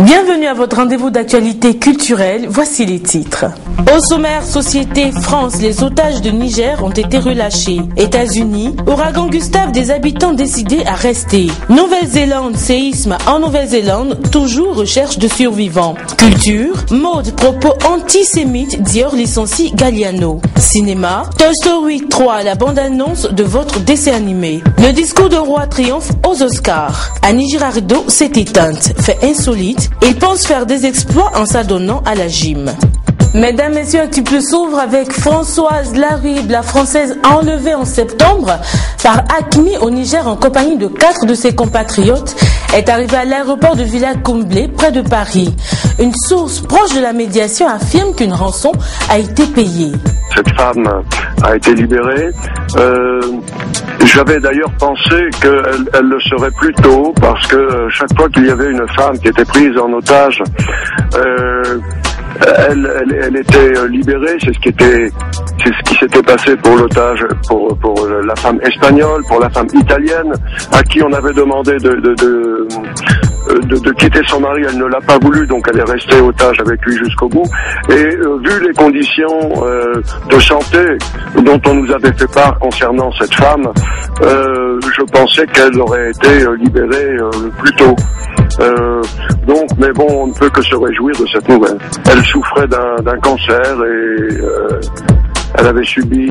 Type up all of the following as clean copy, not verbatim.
Bienvenue à votre rendez-vous d'actualité culturelle, voici les titres. Au sommaire, Société France, les otages de Niger ont été relâchés. États-Unis, ouragan Gustave, des habitants décidés à rester. Nouvelle-Zélande, séisme en Nouvelle-Zélande, toujours recherche de survivants. Culture, mode, propos antisémites, Dior licencie Galliano. Cinéma, Toy Story 3, la bande-annonce de votre dessin animé. Le discours de roi triomphe aux Oscars. Annie Girardot s'est éteinte, fait insolite. Il pense faire des exploits en s'adonnant à la gym. Mesdames, messieurs, un couple s'ouvre avec Françoise Laribe, la Française enlevée en septembre par AQMI au Niger en compagnie de 4 de ses compatriotes, est arrivée à l'aéroport de Villacomblé, près de Paris. Une source proche de la médiation affirme qu'une rançon a été payée. Cette femme a été libérée. J'avais d'ailleurs pensé qu'elle le serait plus tôt parce que chaque fois qu'il y avait une femme qui était prise en otage, elle était libérée. C'est ce qui s'était passé pour l'otage, pour la femme espagnole, pour la femme italienne, à qui on avait demandé de quitter son mari. Elle ne l'a pas voulu, donc elle est restée otage avec lui jusqu'au bout. Et vu les conditions de santé dont on nous avait fait part concernant cette femme, je pensais qu'elle aurait été libérée plus tôt. Mais bon, on ne peut que se réjouir de cette nouvelle. Elle souffrait d'un cancer et elle avait subi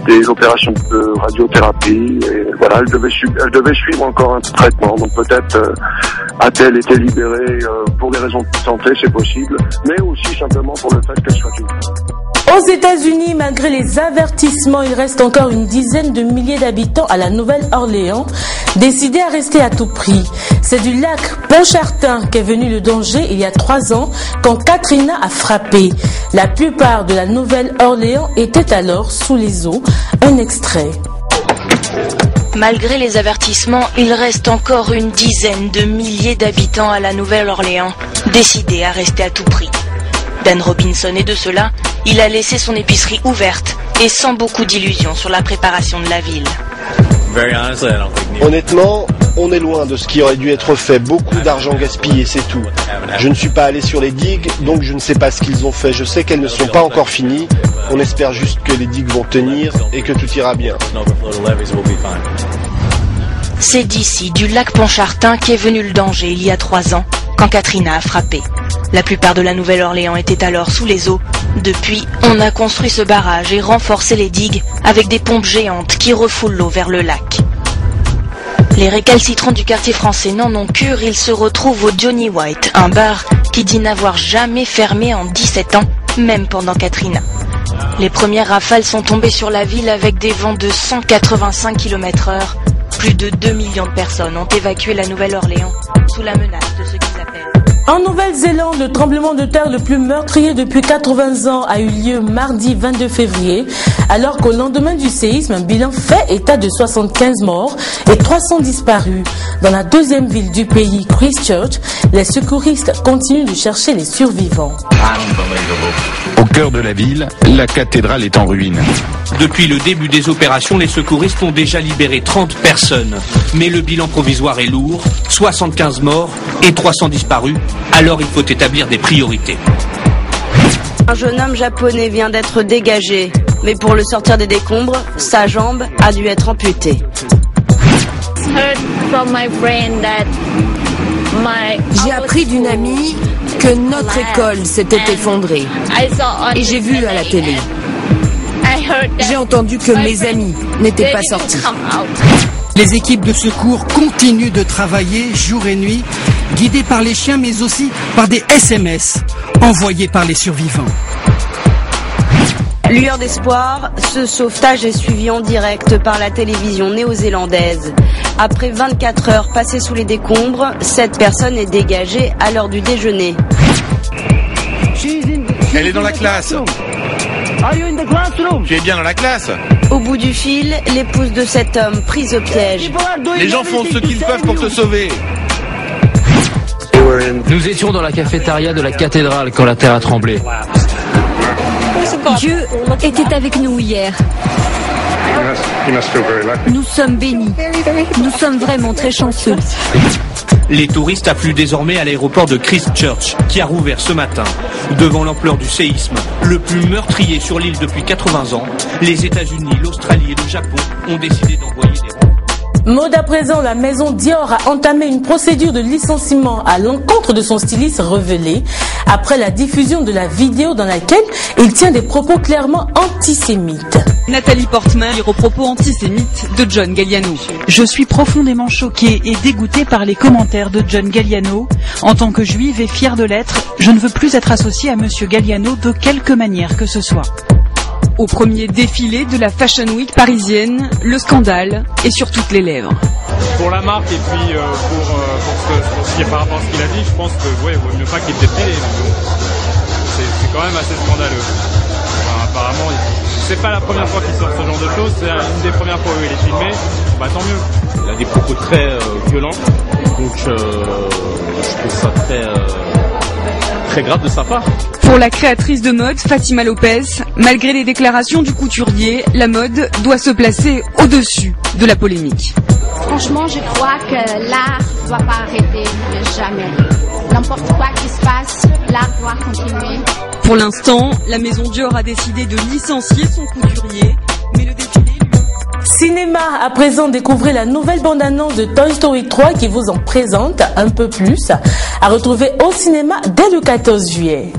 des opérations de radiothérapie et voilà, elle devait suivre encore un traitement. Donc peut-être a-t-elle été libérée pour des raisons de santé, c'est possible, mais aussi simplement pour le fait qu'elle soit une femme. Aux États-Unis, malgré les avertissements, il reste encore une dizaine de milliers d'habitants à la Nouvelle-Orléans, décidés à rester à tout prix. C'est du lac Pontchartrain qu'est venu le danger il y a 3 ans, quand Katrina a frappé. La plupart de la Nouvelle-Orléans étaient alors sous les eaux. Un extrait. Malgré les avertissements, il reste encore une dizaine de milliers d'habitants à la Nouvelle-Orléans, décidés à rester à tout prix. Dan Robinson est de cela. Il a laissé son épicerie ouverte et sans beaucoup d'illusions sur la préparation de la ville. Honnêtement, on est loin de ce qui aurait dû être fait. Beaucoup d'argent gaspillé, c'est tout. Je ne suis pas allé sur les digues, donc je ne sais pas ce qu'ils ont fait. Je sais qu'elles ne sont pas encore finies. On espère juste que les digues vont tenir et que tout ira bien. C'est d'ici, du lac Pontchartrain, qu'est venu le danger il y a 3 ans, quand Katrina a frappé. La plupart de la Nouvelle-Orléans était alors sous les eaux. Depuis, on a construit ce barrage et renforcé les digues avec des pompes géantes qui refoulent l'eau vers le lac. Les récalcitrants du quartier français n'en ont cure, ils se retrouvent au Johnny White, un bar qui dit n'avoir jamais fermé en 17 ans, même pendant Katrina. Les premières rafales sont tombées sur la ville avec des vents de 185 km/h. Plus de 2 millions de personnes ont évacué la Nouvelle-Orléans sous la menace de ce qu'ils appellent. En Nouvelle-Zélande, le tremblement de terre le plus meurtrier depuis 80 ans a eu lieu mardi 22 février, alors qu'au lendemain du séisme, un bilan fait état de 75 morts et 300 disparus. Dans la deuxième ville du pays, Christchurch, les secouristes continuent de chercher les survivants. Au cœur de la ville, la cathédrale est en ruine. Depuis le début des opérations, les secouristes ont déjà libéré 30 personnes. Mais le bilan provisoire est lourd, 75 morts et 300 disparus. Alors il faut établir des priorités. Un jeune homme japonais vient d'être dégagé, mais pour le sortir des décombres, sa jambe a dû être amputée. J'ai appris d'une amie que notre école s'était effondrée et j'ai vu à la télé. J'ai entendu que mes amis n'étaient pas sortis. Les équipes de secours continuent de travailler jour et nuit, guidées par les chiens mais aussi par des SMS envoyés par les survivants. Lueur d'espoir, ce sauvetage est suivi en direct par la télévision néo-zélandaise. Après 24 heures passées sous les décombres, cette personne est dégagée à l'heure du déjeuner. Elle est dans la classe. Tu es bien dans la classe? Au bout du fil, l'épouse de cet homme prise au piège. Les gens font ce qu'ils peuvent pour te sauver. Nous étions dans la cafétéria de la cathédrale quand la terre a tremblé. Dieu était avec nous hier. Nous sommes bénis. Nous sommes vraiment très chanceux. Les touristes affluent désormais à l'aéroport de Christchurch, qui a rouvert ce matin. Devant l'ampleur du séisme, le plus meurtrier sur l'île depuis 80 ans, les États-Unis, l'Australie et le Japon ont décidé d'envoyer des renforts. Mode à présent, la maison Dior a entamé une procédure de licenciement à l'encontre de son styliste révélé après la diffusion de la vidéo dans laquelle il tient des propos clairement antisémites. Nathalie Portman dire aux propos antisémites de John Galliano. Je suis profondément choquée et dégoûtée par les commentaires de John Galliano. En tant que juive et fière de l'être, je ne veux plus être associée à monsieur Galliano de quelque manière que ce soit. Au premier défilé de la Fashion Week parisienne, le scandale est sur toutes les lèvres. Pour la marque et puis pour ce qui est par rapport à ce qu'il a dit, je pense que ouais, vaut mieux pas qu'il défilé. C'est quand même assez scandaleux. Enfin, apparemment, c'est pas la première fois qu'il sort ce genre de choses, c'est une des premières fois où il est filmé, bah tant mieux. Il a des propos très violents, donc je trouve ça très grave de sa part. Pour la créatrice de mode Fatima Lopez, malgré les déclarations du couturier, la mode doit se placer au-dessus de la polémique. Franchement, je crois que l'art ne doit pas arrêter, jamais. N'importe quoi qui se passe, l'art doit continuer. Pour l'instant, la maison Dior a décidé de licencier son couturier, mais le défilé... Cinéma, à présent, découvrez la nouvelle bande-annonce de Toy Story 3 qui vous en présente un peu plus, à retrouver au cinéma dès le 14 juillet.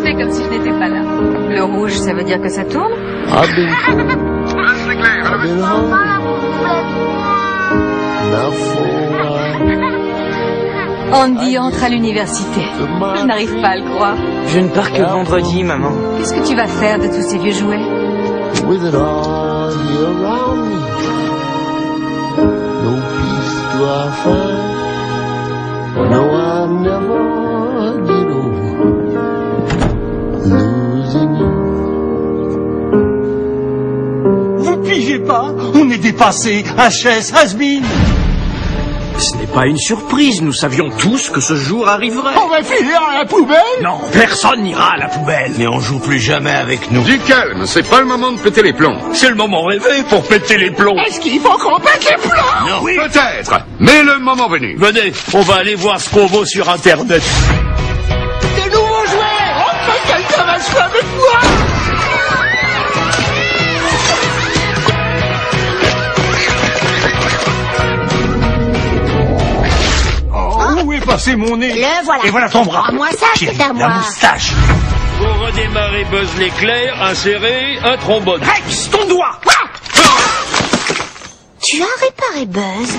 Fais comme si je n'étais pas là. Le rouge, ça veut dire que ça tourne? Andy entre à l'université. Je n'arrive pas à le croire. Je ne pars que vendredi, maman. Qu'est-ce que tu vas faire de tous ces vieux jouets? Vous pigez pas? On est dépassé, HS, has-been. Ce n'est pas une surprise, nous savions tous que ce jour arriverait. On va filer à la poubelle? Non, personne n'ira à la poubelle. Mais on joue plus jamais avec nous. Du calme, c'est pas le moment de péter les plombs. C'est le moment rêvé pour péter les plombs. Est-ce qu'il faut qu'on pète les plombs? Non, oui. Peut-être, mais le moment venu. Venez, on va aller voir ce qu'on vaut sur Internet. Des nouveaux jouets! Enfin, quelqu'un va jouer avec moi! Où est passé mon nez? Le voilà. Et voilà ton bras. Moi ça, c'est à moi. La moustache. Pour redémarrer Buzz l'éclair, insérez un trombone. Rex, ton doigt! Tu as réparé Buzz?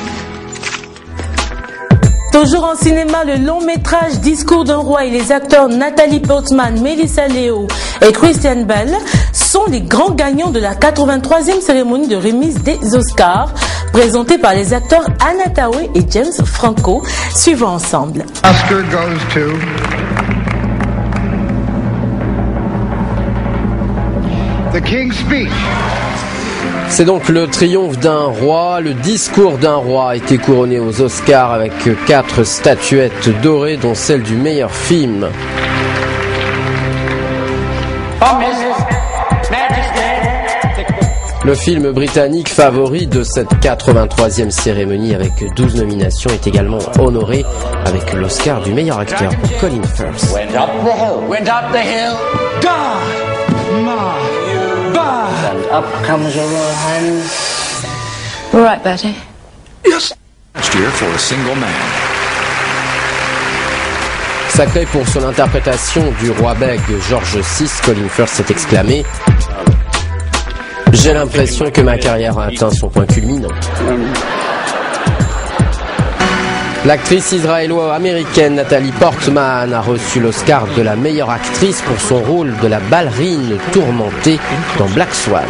Toujours en cinéma, le long métrage Discours d'un roi et les acteurs Nathalie Portman, Melissa Leo et Christian Bale sont les grands gagnants de la 83e cérémonie de remise des Oscars, présentée par les acteurs Anna Thaoué et James Franco. Suivons ensemble. Oscar goes to The King's Speech. C'est donc le triomphe d'un roi, le discours d'un roi a été couronné aux Oscars avec 4 statuettes dorées dont celle du meilleur film. Le film britannique favori de cette 83e cérémonie avec 12 nominations est également honoré avec l'Oscar du meilleur acteur pour Colin Firth. Went up the hill, God, my God. And up comes a royal hand. All right, Bertie. Yes. Last year for a single man. Sacré pour son interprétation du roi bègue George VI, Colin Firth s'est exclamé « J'ai l'impression que ma carrière a atteint son point culminant ». L'actrice israélo-américaine Nathalie Portman a reçu l'Oscar de la meilleure actrice pour son rôle de la ballerine tourmentée dans Black Swan.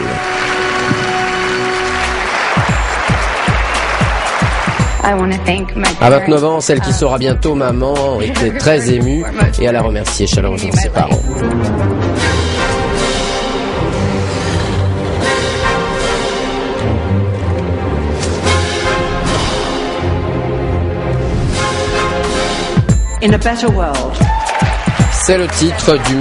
À 29 ans, celle qui sera bientôt maman était très émue et elle a remercié chaleureusement ses parents. In a better world. C'est le titre du